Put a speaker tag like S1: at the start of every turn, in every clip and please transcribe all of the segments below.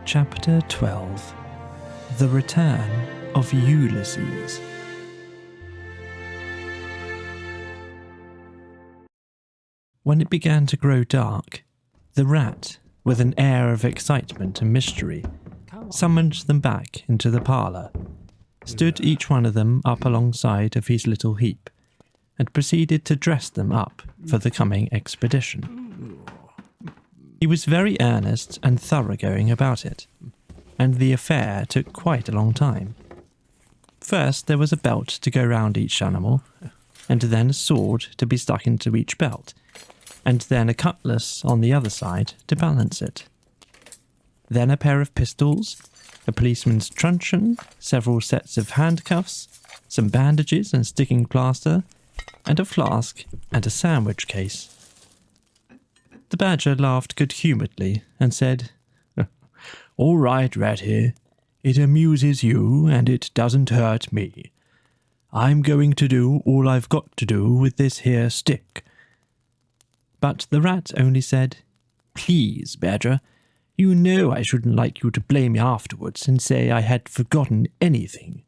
S1: Chapter 12. The Return of Ulysses. When it began to grow dark, the rat, with an air of excitement and mystery, summoned them back into the parlour, stood each one of them up alongside of his little heap, and proceeded to dress them up for the coming expedition. He was very earnest and thoroughgoing about it, and the affair took quite a long time. First there was a belt to go round each animal, and then a sword to be stuck into each belt, and then a cutlass on the other side to balance it. Then a pair of pistols, a policeman's truncheon, several sets of handcuffs, some bandages and sticking plaster, and a flask and a sandwich case. The badger laughed good-humouredly and said, "All right, Rat here. It amuses you and it doesn't hurt me. I'm going to do all I've got to do with this here stick." But the rat only said, "Please, Badger, you know I shouldn't like you to blame me afterwards and say I had forgotten anything."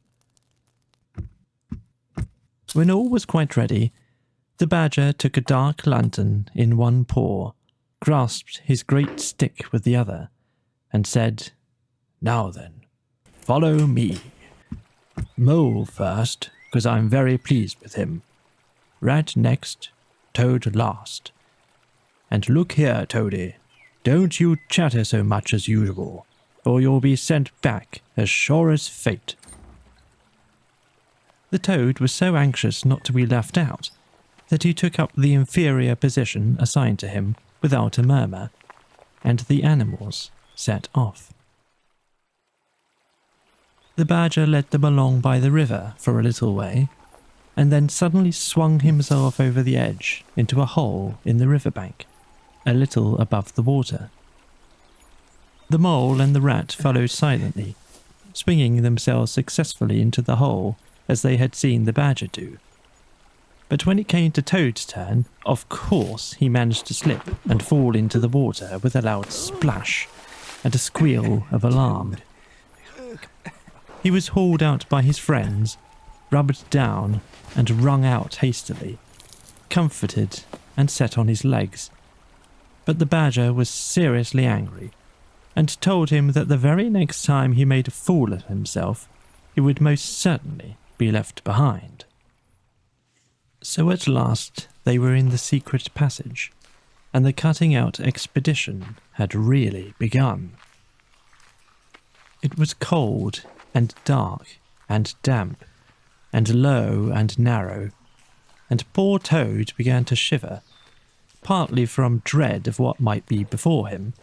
S1: When all was quite ready, the badger took a dark lantern in one paw, grasped his great stick with the other, and said, "Now then, follow me. Mole first, 'cause I'm very pleased with him. Rat next, Toad last. And look here, Toady, don't you chatter so much as usual, or you'll be sent back as sure as fate." The Toad was so anxious not to be left out that he took up the inferior position assigned to him without a murmur, and the animals set off. The badger led them along by the river for a little way, and then suddenly swung himself over the edge into a hole in the riverbank, a little above the water. The mole and the rat followed silently, swinging themselves successfully into the hole as they had seen the badger do. But when it came to Toad's turn, of course he managed to slip and fall into the water with a loud splash and a squeal of alarm. He was hauled out by his friends, rubbed down and wrung out hastily, comforted and set on his legs. But the badger was seriously angry, and told him that the very next time he made a fool of himself, he would most certainly be left behind. So at last they were in the secret passage, and the cutting-out expedition had really begun. It was cold and dark and damp and low and narrow, and poor Toad began to shiver, partly from dread of what might be before him,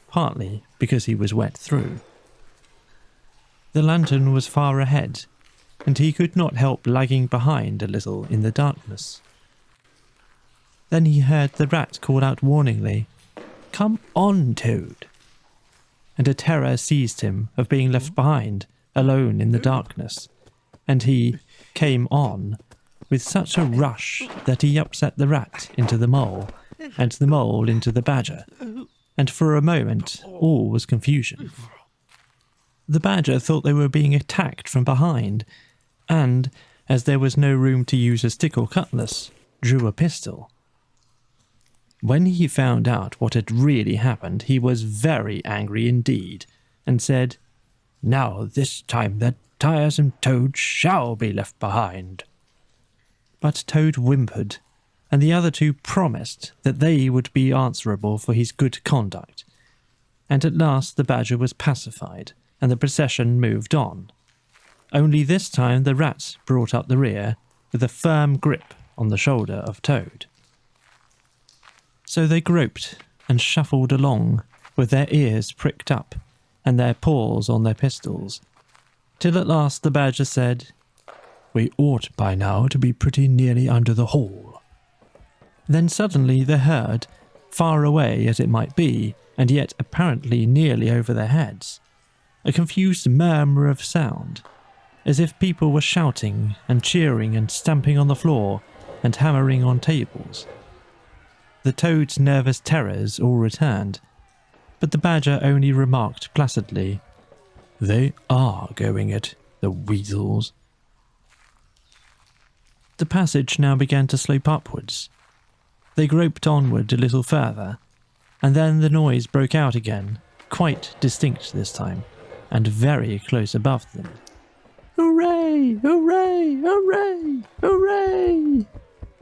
S1: partly because he was wet through. The lantern was far ahead, and he could not help lagging behind a little in the darkness. Then he heard the rat call out warningly, "Come on, Toad!" And a terror seized him of being left behind, alone in the darkness, and he came on with such a rush that he upset the rat into the mole, and the mole into the badger, and for a moment all was confusion. The badger thought they were being attacked from behind, and, as there was no room to use a stick or cutlass, drew a pistol. When he found out what had really happened, he was very angry indeed, and said, "Now this time that tiresome Toad shall be left behind." But Toad whimpered, and the other two promised that they would be answerable for his good conduct, and at last the badger was pacified, and the procession moved on. Only this time the rat brought up the rear, with a firm grip on the shoulder of Toad. So they groped and shuffled along, with their ears pricked up, and their paws on their pistols, till at last the badger said, "We ought by now to be pretty nearly under the hole." Then suddenly they heard, far away as it might be, and yet apparently nearly over their heads, a confused murmur of sound, as if people were shouting and cheering and stamping on the floor and hammering on tables. The Toad's nervous terrors all returned, but the badger only remarked placidly, "They are going it, the weasels." The passage now began to slope upwards. They groped onward a little further, and then the noise broke out again, quite distinct this time, and very close above them. "Hooray! Hooray! Hooray! Hooray!"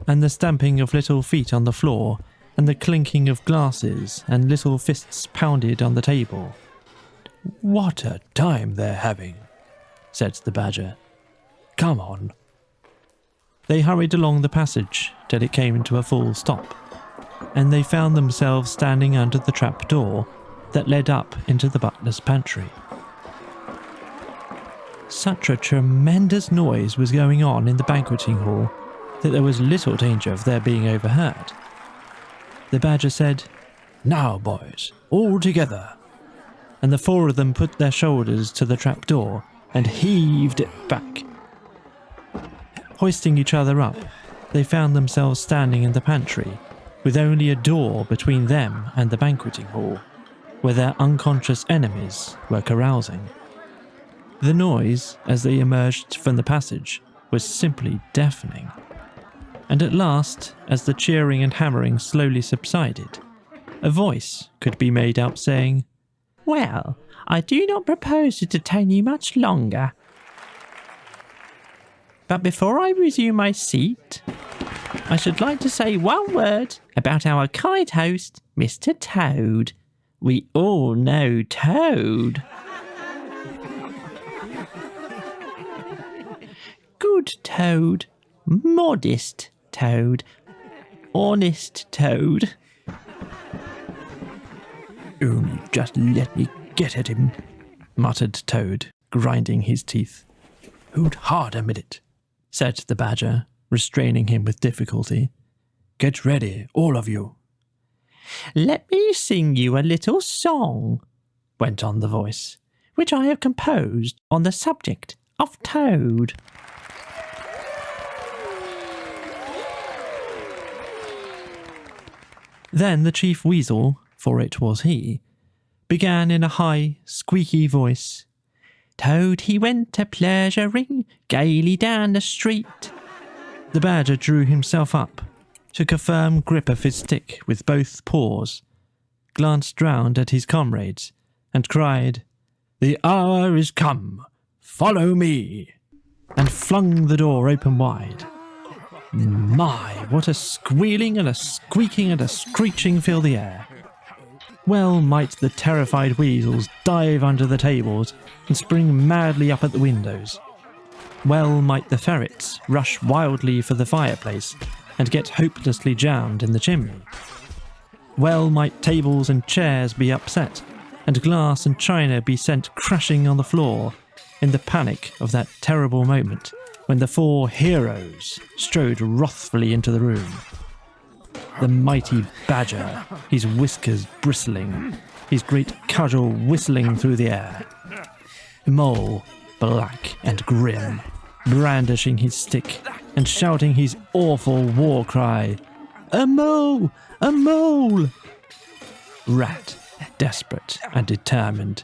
S1: And the stamping of little feet on the floor, and the clinking of glasses, and little fists pounded on the table. "What a time they're having," said the badger. "Come on." They hurried along the passage till it came to a full stop, and they found themselves standing under the trap door that led up into the butler's pantry. Such a tremendous noise was going on in the banqueting hall that there was little danger of their being overheard. The badger said, "Now, boys, all together," and the four of them put their shoulders to the trap door and heaved it back. Hoisting each other up, they found themselves standing in the pantry, with only a door between them and the banqueting hall, where their unconscious enemies were carousing. The noise, as they emerged from the passage, was simply deafening. And at last, as the cheering and hammering slowly subsided, a voice could be made out saying, "Well, I do not propose to detain you much longer. But before I resume my seat, I should like to say one word about our kind host, Mr. Toad. We all know Toad. Good Toad, modest Toad, honest Toad." "Only just let me get at him," muttered Toad, grinding his teeth. "Hold hard a minute," said the badger, restraining him with difficulty. "Get ready, all of you." "Let me sing you a little song," went on the voice, "which I have composed on the subject of Toad." Then the chief weasel, for it was he, began in a high, squeaky voice, "Toad he went a-pleasuring gaily down the street." The badger drew himself up, took a firm grip of his stick with both paws, glanced round at his comrades, and cried, "The hour is come! Follow me!" and flung the door open wide. My, what a squealing and a squeaking and a screeching filled the air. Well might the terrified weasels dive under the tables and spring madly up at the windows. Well might the ferrets rush wildly for the fireplace and get hopelessly jammed in the chimney. Well might tables and chairs be upset, and glass and china be sent crashing on the floor in the panic of that terrible moment when the four heroes strode wrathfully into the room. The mighty badger, his whiskers bristling, his great cudgel whistling through the air. Mole, black and grim, brandishing his stick and shouting his awful war cry, "A mole! A mole!" Rat, desperate and determined,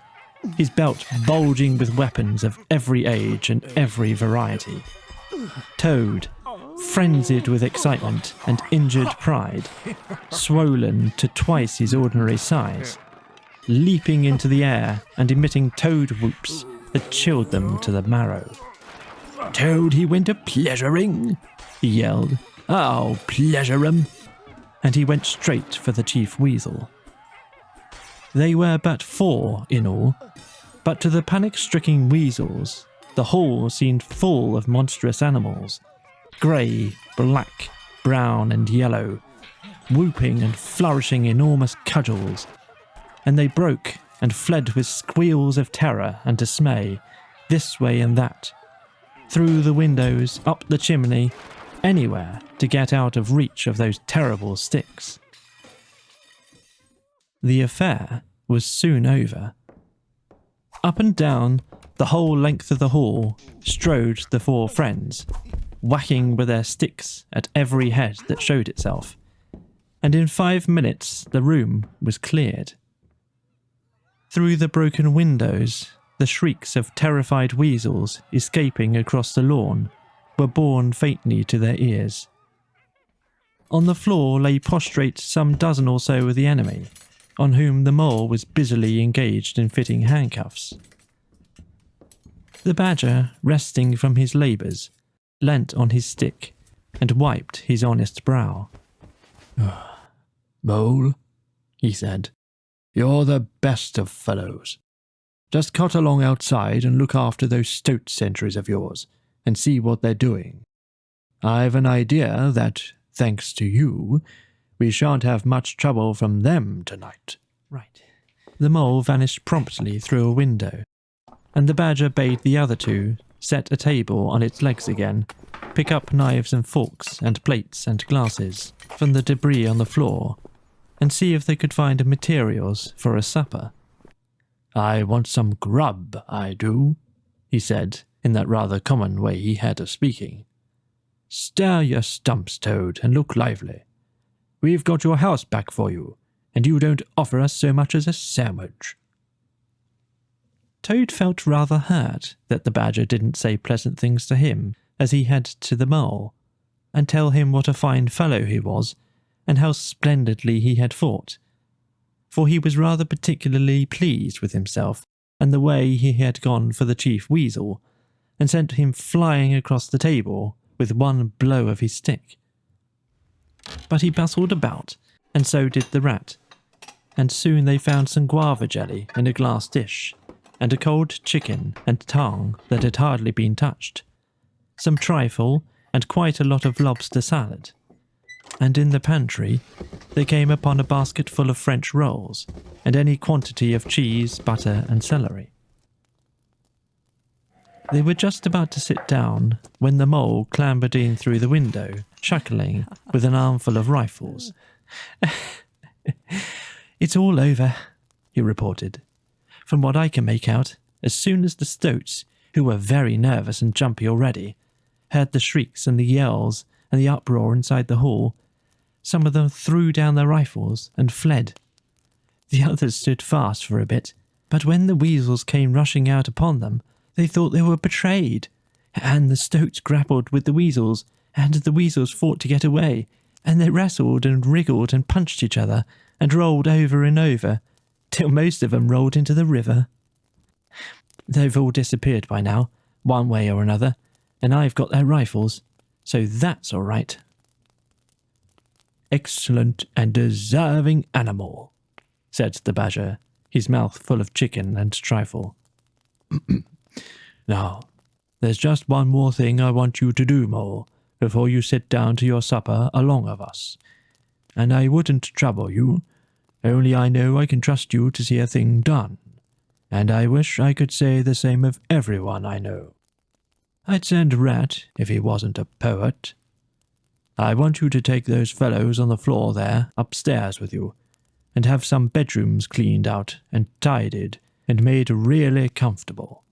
S1: his belt bulging with weapons of every age and every variety. Toad, frenzied with excitement and injured pride, swollen to twice his ordinary size, leaping into the air and emitting toad whoops that chilled them to the marrow. "Toad he went a-pleasuring," he yelled. "I'll pleasure 'em." And he went straight for the chief weasel. They were but four in all, but to the panic-stricken weasels, the hall seemed full of monstrous animals, grey, black, brown and yellow, whooping and flourishing enormous cudgels, and they broke and fled with squeals of terror and dismay, this way and that, through the windows, up the chimney, anywhere to get out of reach of those terrible sticks. The affair was soon over. Up and down the whole length of the hall strode the four friends, whacking with their sticks at every head that showed itself, and in 5 minutes the room was cleared. Through the broken windows, the shrieks of terrified weasels escaping across the lawn were borne faintly to their ears. On the floor lay prostrate some dozen or so of the enemy, on whom the mole was busily engaged in fitting handcuffs. The badger, resting from his labours, leant on his stick and wiped his honest brow.
S2: "Mole," he said, "you're the best of fellows. Just cut along outside and look after those stoat sentries of yours, and see what they're doing. I've an idea that, thanks to you, we shan't have much trouble from them tonight."
S1: Right. The mole vanished promptly through a window, and the badger bade the other two set a table on its legs again, pick up knives and forks and plates and glasses from the debris on the floor, and see if they could find materials for a supper.
S2: "I want some grub, I do," he said, in that rather common way he had of speaking. "Stir your stumps, Toad, and look lively. We've got your house back for you, and you don't offer us so much as a sandwich."
S1: Toad felt rather hurt that the badger didn't say pleasant things to him as he had to the mole, and tell him what a fine fellow he was, and how splendidly he had fought, for he was rather particularly pleased with himself and the way he had gone for the chief weasel, and sent him flying across the table with one blow of his stick. But he bustled about, and so did the rat, and soon they found some guava jelly in a glass dish, and a cold chicken and tongue that had hardly been touched, some trifle, and quite a lot of lobster salad. And in the pantry they came upon a basket full of French rolls, and any quantity of cheese, butter, and celery. They were just about to sit down when the mole clambered in through the window, chuckling, with an armful of rifles. "It's all over," he reported. "From what I can make out, as soon as the stoats, who were very nervous and jumpy already, heard the shrieks and the yells and the uproar inside the hall, some of them threw down their rifles and fled. The others stood fast for a bit, but when the weasels came rushing out upon them, they thought they were betrayed, and the stoats grappled with the weasels, and the weasels fought to get away, and they wrestled and wriggled and punched each other, and rolled over and over, till most of them rolled into the river. They've all disappeared by now, one way or another, and I've got their rifles, so that's all right."
S2: "Excellent and deserving animal," said the badger, his mouth full of chicken and trifle. "Now, there's just one more thing I want you to do, Mole, before you sit down to your supper along of us. And I wouldn't trouble you, only I know I can trust you to see a thing done, and I wish I could say the same of everyone I know. I'd send Rat if he wasn't a poet. I want you to take those fellows on the floor there upstairs with you, and have some bedrooms cleaned out and tidied and made really comfortable.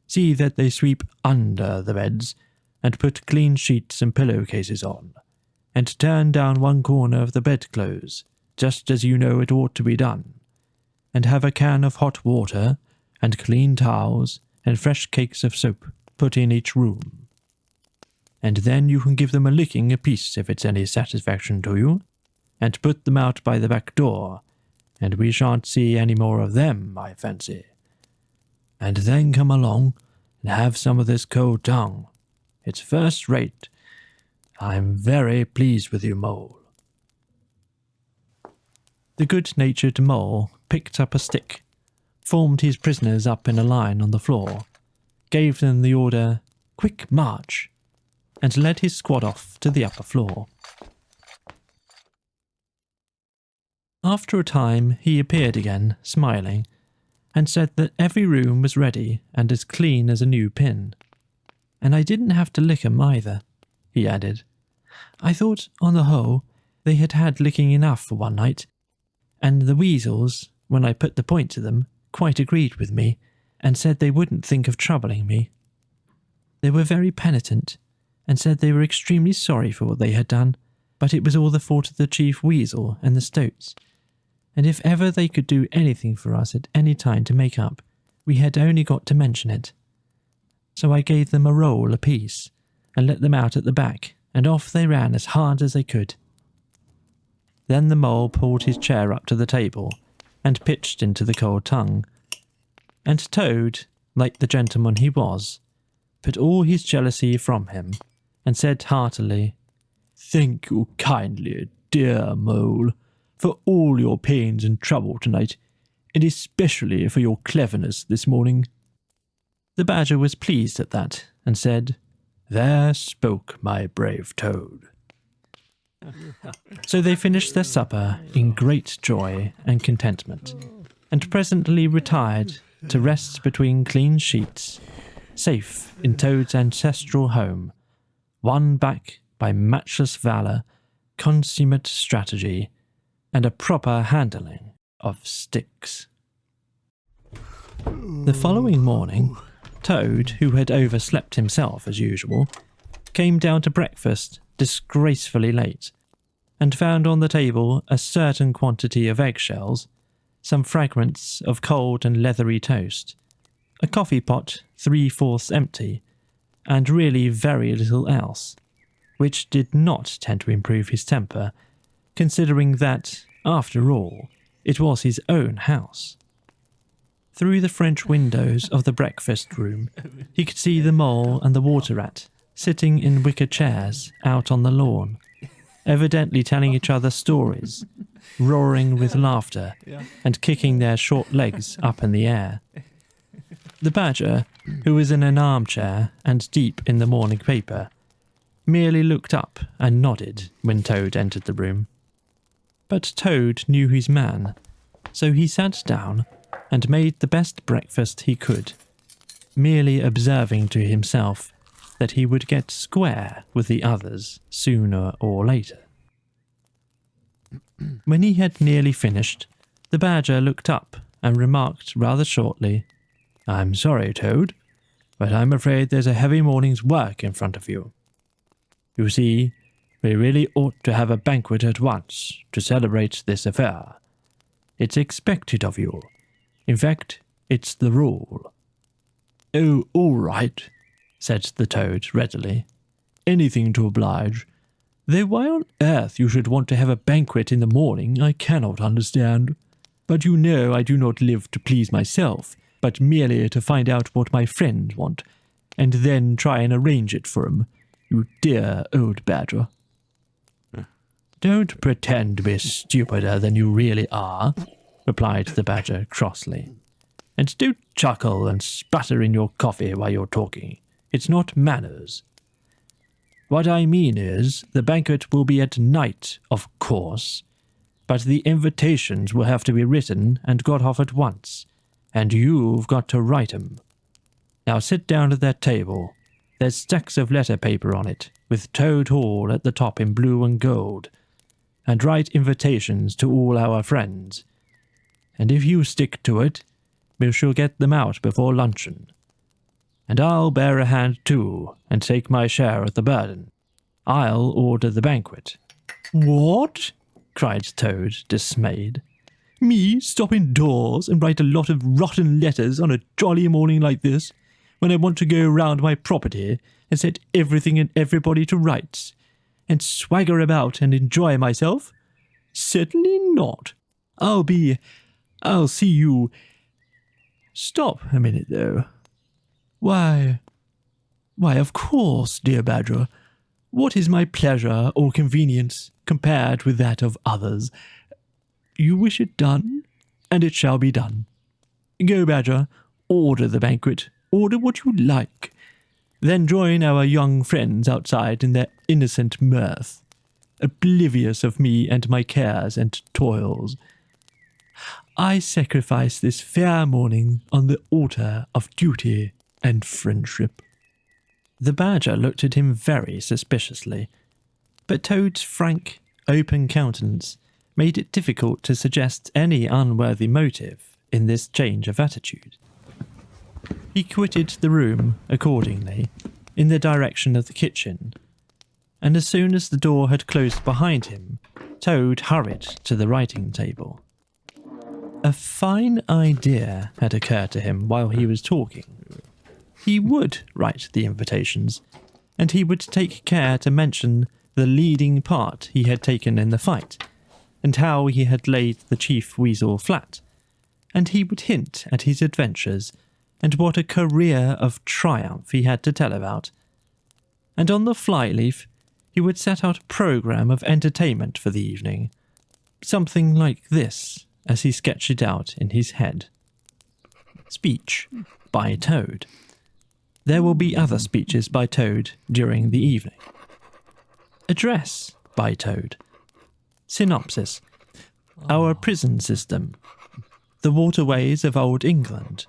S2: See that they sweep under the beds, and put clean sheets and pillowcases on, and turn down one corner of the bedclothes, just as you know it ought to be done, and have a can of hot water, and clean towels, and fresh cakes of soap put in each room. And then you can give them a licking apiece if it's any satisfaction to you, and put them out by the back door, and we shan't see any more of them, I fancy. And then come along and have some of this cold tongue. It's first rate. I'm very pleased with you, Mole."
S1: The good-natured mole picked up a stick, formed his prisoners up in a line on the floor, gave them the order, "Quick march," and led his squad off to the upper floor. After a time he appeared again, smiling, and said that every room was ready and as clean as a new pin. "And I didn't have to lick 'em either," he added. "I thought, on the whole, they had had licking enough for one night, and the weasels, when I put the point to them, quite agreed with me, and said they wouldn't think of troubling me. They were very penitent, and said they were extremely sorry for what they had done, but it was all the fault of the chief weasel and the stoats. and if ever they could do anything for us at any time to make up, we had only got to mention it. So I gave them a roll apiece, and let them out at the back, and off they ran as hard as they could. Then the mole pulled his chair up to the table, and pitched into the cold tongue, and Toad, like the gentleman he was, put all his jealousy from him, and said heartily, "Thank you kindly, dear mole, for all your pains and trouble tonight, and especially for your cleverness this morning." The Badger was pleased at that, and said, "There spoke my brave Toad." So they finished their supper in great joy and contentment, and presently retired to rest between clean sheets, safe in Toad's ancestral home, won back by matchless valour, consummate strategy, and a proper handling of sticks. The following morning, Toad, who had overslept himself as usual, came down to breakfast disgracefully late, and found on the table a certain quantity of eggshells, some fragments of cold and leathery toast, a coffee pot 3/4 empty, and really very little else, which did not tend to improve his temper, considering that, after all, it was his own house. Through the French windows of the breakfast room, he could see the mole and the water rat sitting in wicker chairs out on the lawn, evidently telling each other stories, roaring with laughter, and kicking their short legs up in the air. The Badger, who was in an armchair and deep in the morning paper, merely looked up and nodded when Toad entered the room. But Toad knew his man, so he sat down and made the best breakfast he could, merely observing to himself that he would get square with the others sooner or later. When he had nearly finished, the Badger looked up and remarked rather shortly, "I'm sorry, Toad, but I'm afraid there's a heavy morning's work in front of you. You see, we really ought to have a banquet at once to celebrate this affair. It's expected of you. In fact, it's the rule." "Oh, all right," said the Toad readily. "Anything to oblige. Though why on earth you should want to have a banquet in the morning I cannot understand. But you know I do not live to please myself, but merely to find out what my friends want, and then try and arrange it for 'em. You dear old Badger." "Don't pretend to be stupider than you really are," replied the Badger crossly. "And don't chuckle and sputter in your coffee while you're talking. It's not manners. What I mean is, the banquet will be at night, of course, but the invitations will have to be written and got off at once, and you've got to write 'em. Now sit down at that table. There's stacks of letter paper on it, with Toad Hall at the top in blue and gold, and write invitations to all our friends. And if you stick to it, we shall get them out before luncheon. And I'll bear a hand too, and take my share of the burden. I'll order the banquet." "What?" cried Toad, dismayed. "Me stop indoors and write a lot of rotten letters on a jolly morning like this, when I want to go round my property and set everything and everybody to rights, and swagger about and enjoy myself? Certainly not. I'll see you. Stop a minute, though. Why, of course, dear Badger. What is my pleasure or convenience compared with that of others? You wish it done, and it shall be done. Go, Badger, order the banquet, order what you like. Then join our young friends outside in their innocent mirth, oblivious of me and my cares and toils. I sacrifice this fair morning on the altar of duty and friendship." The Badger looked at him very suspiciously, but Toad's frank, open countenance made it difficult to suggest any unworthy motive in this change of attitude. He quitted the room, accordingly, in the direction of the kitchen, and as soon as the door had closed behind him, Toad hurried to the writing table. A fine idea had occurred to him while he was talking. He would write the invitations, and he would take care to mention the leading part he had taken in the fight, and how he had laid the chief weasel flat, and he would hint at his adventures, and what a career of triumph he had to tell about. And on the flyleaf he would set out a programme of entertainment for the evening, something like this, as he sketched it out in his head. Speech by Toad. There will be other speeches by Toad during the evening. Address by Toad. Synopsis. Our prison system. The waterways of Old England.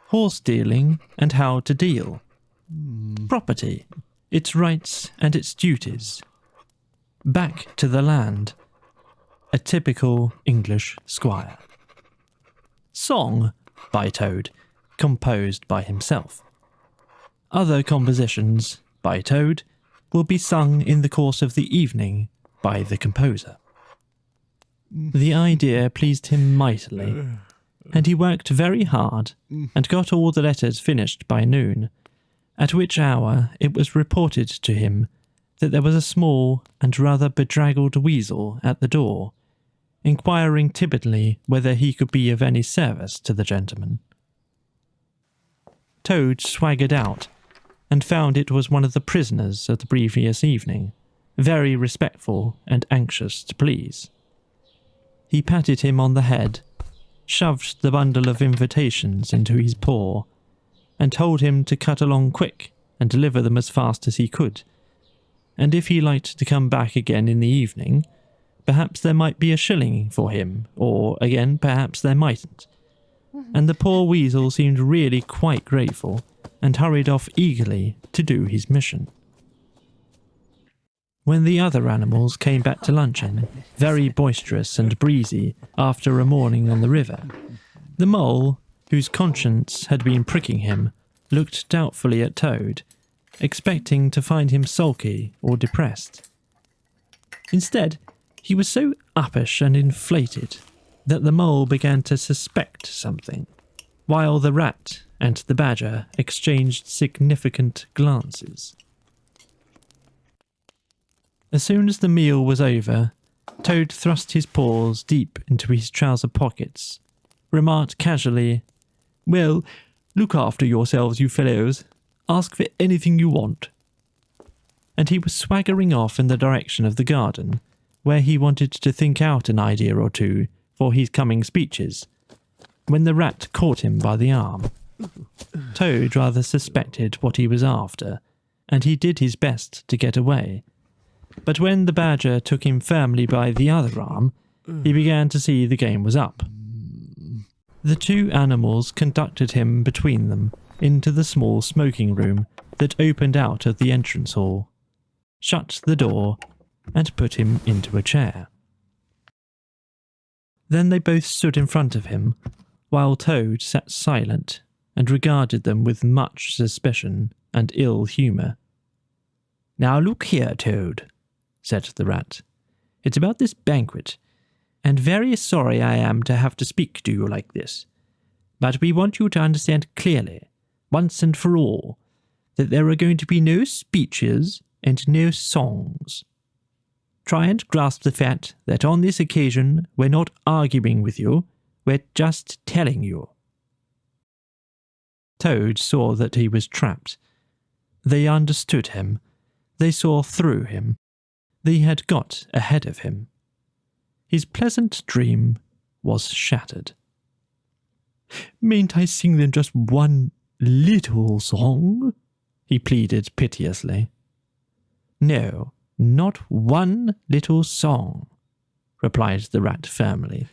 S1: Horse dealing and how to deal. Property. Its rights and its duties. Back to the land. A typical English squire. Song by Toad, composed by himself. Other compositions by Toad will be sung in the course of the evening by the composer. The idea pleased him mightily, and he worked very hard and got all the letters finished by noon, at which hour it was reported to him that there was a small and rather bedraggled weasel at the door, inquiring timidly whether he could be of any service to the gentleman. Toad swaggered out, and found it was one of the prisoners of the previous evening, very respectful and anxious to please. He patted him on the head, shoved the bundle of invitations into his paw, and told him to cut along quick and deliver them as fast as he could, and if he liked to come back again in the evening, perhaps there might be a shilling for him, or again perhaps there mightn't. And the poor weasel seemed really quite grateful, and hurried off eagerly to do his mission. When the other animals came back to luncheon, very boisterous and breezy after a morning on the river, the mole, whose conscience had been pricking him, looked doubtfully at Toad, expecting to find him sulky or depressed. Instead, he was so uppish and inflated that the mole began to suspect something, while the rat and the badger exchanged significant glances. As soon as the meal was over, Toad thrust his paws deep into his trouser pockets, remarked casually, "Well, look after yourselves, you fellows. Ask for anything you want." And he was swaggering off in the direction of the garden, where he wanted to think out an idea or two for his coming speeches, when the rat caught him by the arm. Toad rather suspected what he was after, and he did his best to get away. But when the badger took him firmly by the other arm, he began to see the game was up. The two animals conducted him between them into the small smoking room that opened out of the entrance hall, shut the door, and put him into a chair. Then they both stood in front of him, while Toad sat silent and regarded them with much suspicion and ill humour. "Now look here, Toad," said the rat. "It's about this banquet, and very sorry I am to have to speak to you like this, but we want you to understand clearly, once and for all, that there are going to be no speeches and no songs. Try and grasp the fact that on this occasion we're not arguing with you, we're just telling you." Toad saw that he was trapped. They understood him. They saw through him. They had got ahead of him. His pleasant dream was shattered. "Mayn't I sing them just one little song?" he pleaded piteously. "No, not one little song," replied the rat firmly,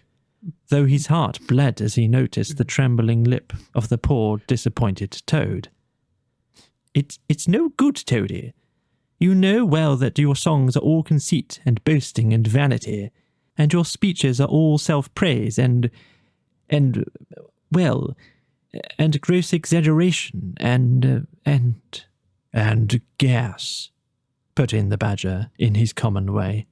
S1: though his heart bled as he noticed the trembling lip of the poor disappointed Toad. It's no good, Toady. You know well that your songs are all conceit and boasting and vanity, and your speeches are all self-praise and gross exaggeration and gas," put in the badger in his common way.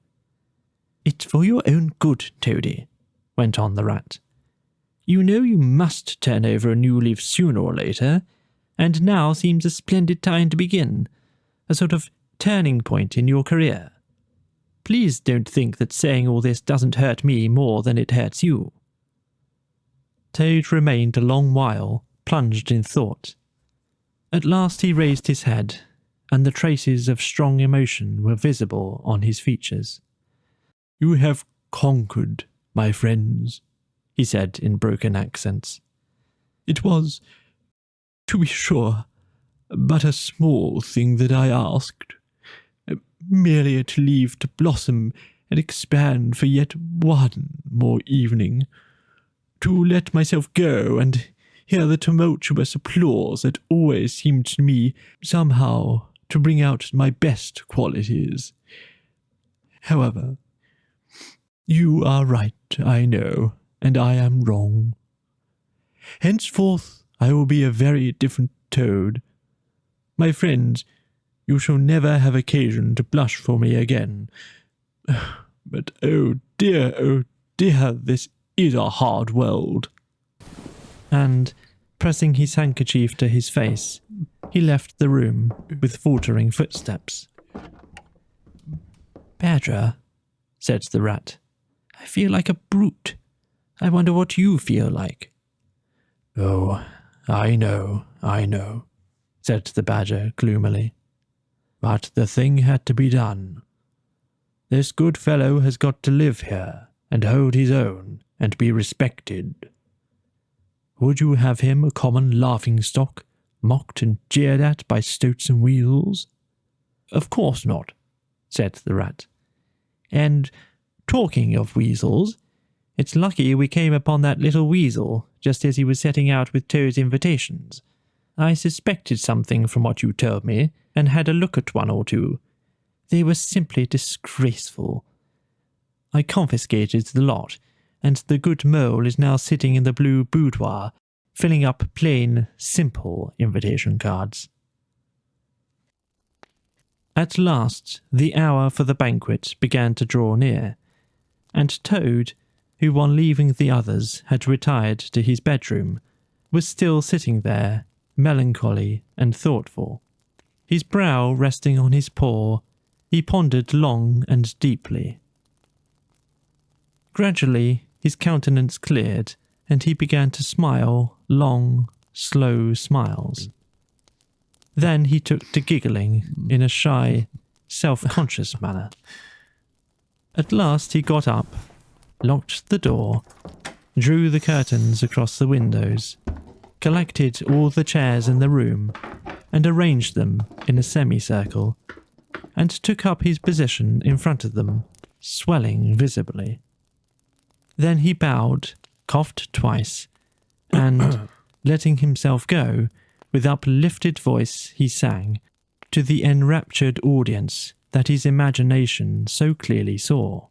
S1: "It's for your own good, Toady," went on the rat. You know you must turn over a new leaf sooner or later, and now seems a splendid time to begin, a sort of turning point in your career. Please don't think that saying all this doesn't hurt me more than it hurts you." Toad remained a long while, plunged in thought. At last he raised his head, and the traces of strong emotion were visible on his features. "You have conquered, my friends," he said in broken accents. "It was, to be sure, but a small thing that I asked, merely to leave to blossom and expand for yet one more evening, to let myself go and hear the tumultuous applause that always seemed to me somehow to bring out my best qualities. However, you are right, I know, and I am wrong. Henceforth I will be a very different Toad. My friends, you shall never have occasion to blush for me again. But oh dear, this is a hard world." And, pressing his handkerchief to his face, he left the room with faltering footsteps. "Badger," said the rat, "I feel like a brute. I wonder what you feel like." "Oh, I know, said the badger gloomily. "But the thing had to be done. This good fellow has got to live here, and hold his own, and be respected. Would you have him a common laughing-stock, mocked and jeered at by stoats and weasels?" "Of course not," said the rat. "And, talking of weasels, it's lucky we came upon that little weasel just as he was setting out with Toad's invitations. I suspected something from what you told me, and had a look at one or two. They were simply disgraceful. I confiscated the lot, and the good mole is now sitting in the blue boudoir, filling up plain, simple invitation cards." At last, the hour for the banquet began to draw near, and Toad, who on leaving the others had retired to his bedroom, was still sitting there, melancholy and thoughtful. His brow resting on his paw, he pondered long and deeply. Gradually, his countenance cleared, and he began to smile long, slow smiles. Then he took to giggling in a shy, self-conscious manner. At last he got up, locked the door, drew the curtains across the windows, collected all the chairs in the room, and arranged them in a semicircle, and took up his position in front of them, swelling visibly. Then he bowed, coughed twice, and, letting himself go, with uplifted voice he sang, to the enraptured audience that his imagination so clearly saw.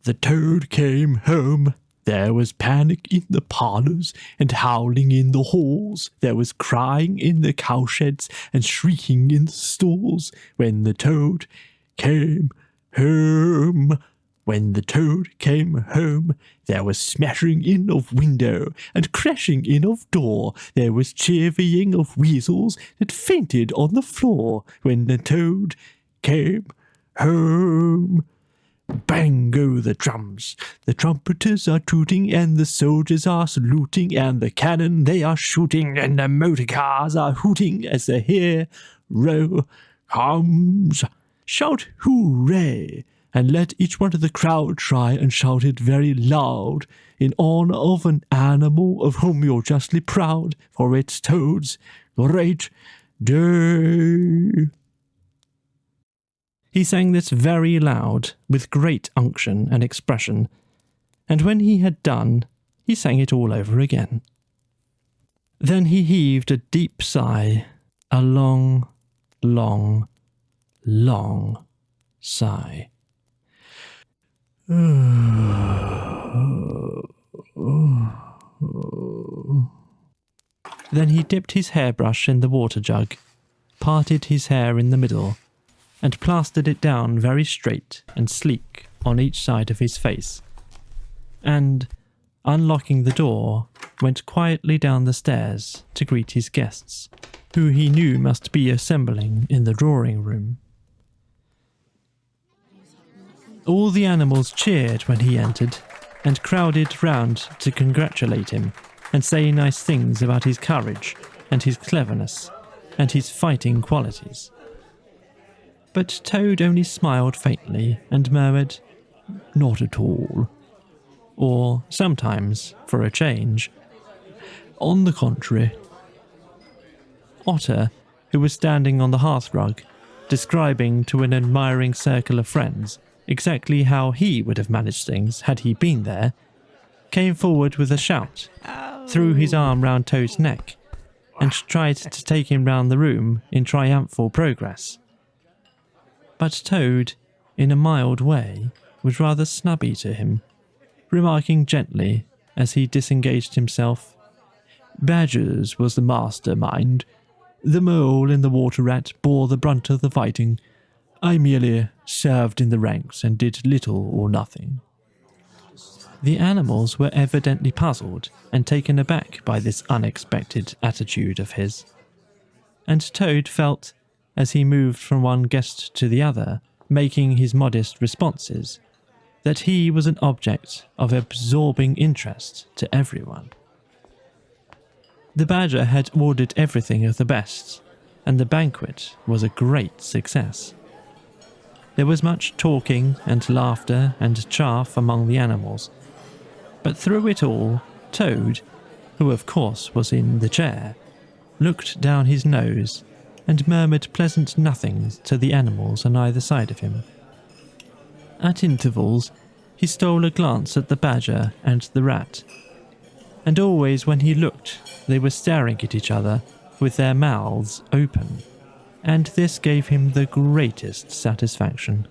S1: "The Toad came home. There was panic in the parlours and howling in the halls. There was crying in the cowsheds and shrieking in the stalls. When the Toad came home. When the Toad came home, there was smashing in of window and crashing in of door. There was chevying of weasels that fainted on the floor. When the Toad came home. Bang go the drums, the trumpeters are tooting, and the soldiers are saluting, and the cannon they are shooting, and the motor cars are hooting as the hero comes. Shout hooray, and let each one of the crowd try and shout it very loud, in honour of an animal of whom you're justly proud, for it's Toad's great day." He sang this very loud, with great unction and expression, and when he had done, he sang it all over again. Then he heaved a deep sigh, a long, long, long sigh. Then he dipped his hairbrush in the water jug, parted his hair in the middle, and plastered it down very straight and sleek on each side of his face, and, unlocking the door, went quietly down the stairs to greet his guests, who he knew must be assembling in the drawing room. All the animals cheered when he entered and crowded round to congratulate him and say nice things about his courage and his cleverness and his fighting qualities. But Toad only smiled faintly and murmured, "Not at all." Or sometimes, for a change, "On the contrary." Otter, who was standing on the hearthrug, describing to an admiring circle of friends exactly how he would have managed things had he been there, came forward with a shout, threw his arm round Toad's neck, and tried to take him round the room in triumphal progress. But Toad, in a mild way, was rather snubby to him, remarking gently as he disengaged himself, "Badgers was the mastermind. The mole and the water rat bore the brunt of the fighting. I merely served in the ranks and did little or nothing." The animals were evidently puzzled and taken aback by this unexpected attitude of his. And Toad felt, as he moved from one guest to the other, making his modest responses, that he was an object of absorbing interest to everyone. The Badger had ordered everything of the best, and the banquet was a great success. There was much talking and laughter and chaff among the animals, but through it all, Toad, who of course was in the chair, looked down his nose and murmured pleasant nothings to the animals on either side of him. At intervals, he stole a glance at the Badger and the Rat, and always when he looked, they were staring at each other with their mouths open, and this gave him the greatest satisfaction.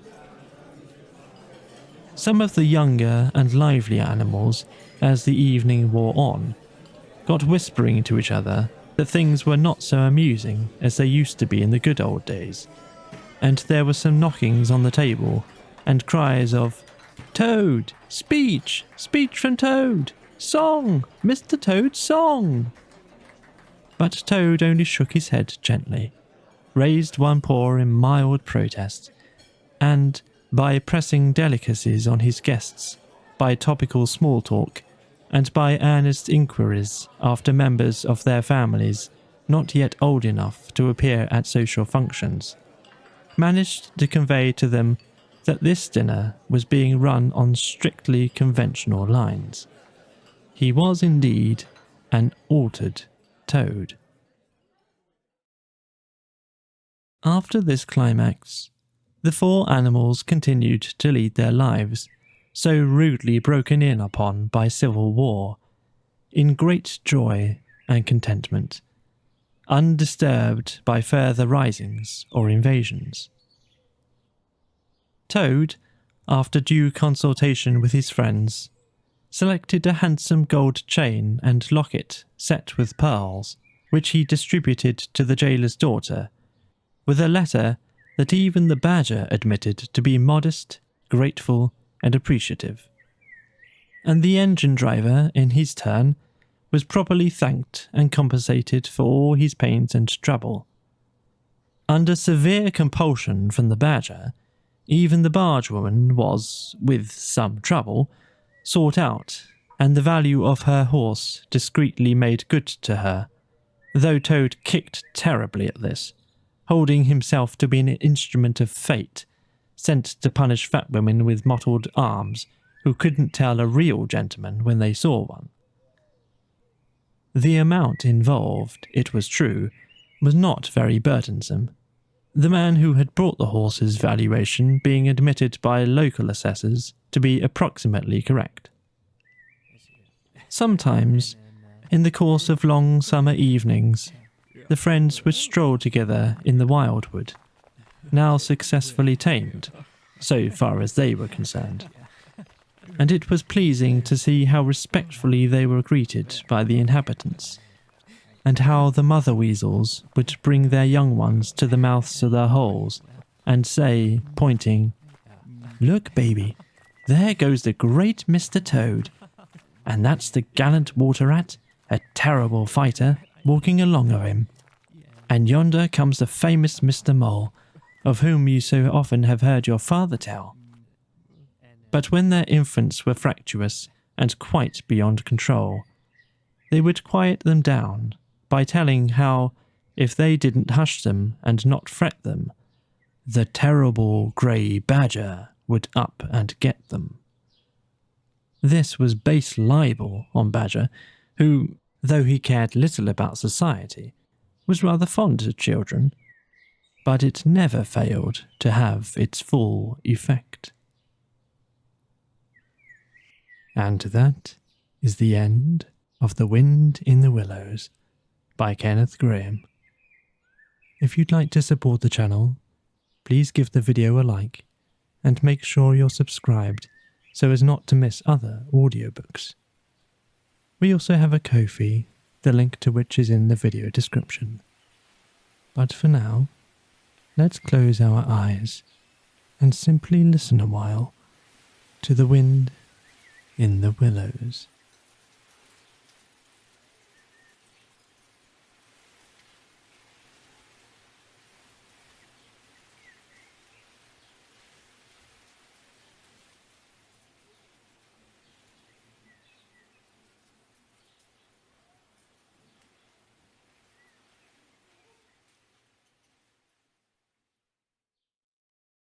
S1: Some of the younger and livelier animals, as the evening wore on, got whispering to each other that things were not so amusing as they used to be in the good old days, and there were some knockings on the table and cries of, "Toad! Speech! Speech from Toad! Song! Mr. Toad's song!" But Toad only shook his head gently, raised one paw in mild protest, and, by pressing delicacies on his guests, by topical small talk, and by earnest inquiries after members of their families not yet old enough to appear at social functions, managed to convey to them that this dinner was being run on strictly conventional lines. He was indeed an altered Toad. After this climax, the four animals continued to lead their lives, so rudely broken in upon by civil war, in great joy and contentment, undisturbed by further risings or invasions. Toad, after due consultation with his friends, selected a handsome gold chain and locket set with pearls, which he distributed to the jailer's daughter, with a letter that even the Badger admitted to be modest, grateful, and appreciative. And the engine driver, in his turn, was properly thanked and compensated for all his pains and trouble. Under severe compulsion from the Badger, even the bargewoman was, with some trouble, sought out, and the value of her horse discreetly made good to her, though Toad kicked terribly at this, holding himself to be an instrument of fate, sent to punish fat women with mottled arms who couldn't tell a real gentleman when they saw one. The amount involved, it was true, was not very burdensome, the man who had brought the horse's valuation being admitted by local assessors to be approximately correct. Sometimes, in the course of long summer evenings, the friends would stroll together in the wildwood, now successfully tamed, so far as they were concerned, and it was pleasing to see how respectfully they were greeted by the inhabitants, and how the mother weasels would bring their young ones to the mouths of their holes, and say, pointing, "Look, baby, there goes the great Mr. Toad. and that's the gallant water rat, a terrible fighter, walking along of him. And yonder comes the famous Mr. Mole, of whom you so often have heard your father tell. But when their infants were fractious and quite beyond control, they would quiet them down by telling how, if they didn't hush them and not fret them, the terrible grey badger would up and get them. This was base libel on Badger, who, though he cared little about society, was rather fond of children, but it never failed to have its full effect. And that is the end of The Wind in the Willows by Kenneth Grahame. If you'd like to support the channel, please give the video a like and make sure you're subscribed so as not to miss other audiobooks. We also have a Ko-fi, the link to which is in the video description. But for now, let's close our eyes and simply listen a while to the wind in the willows.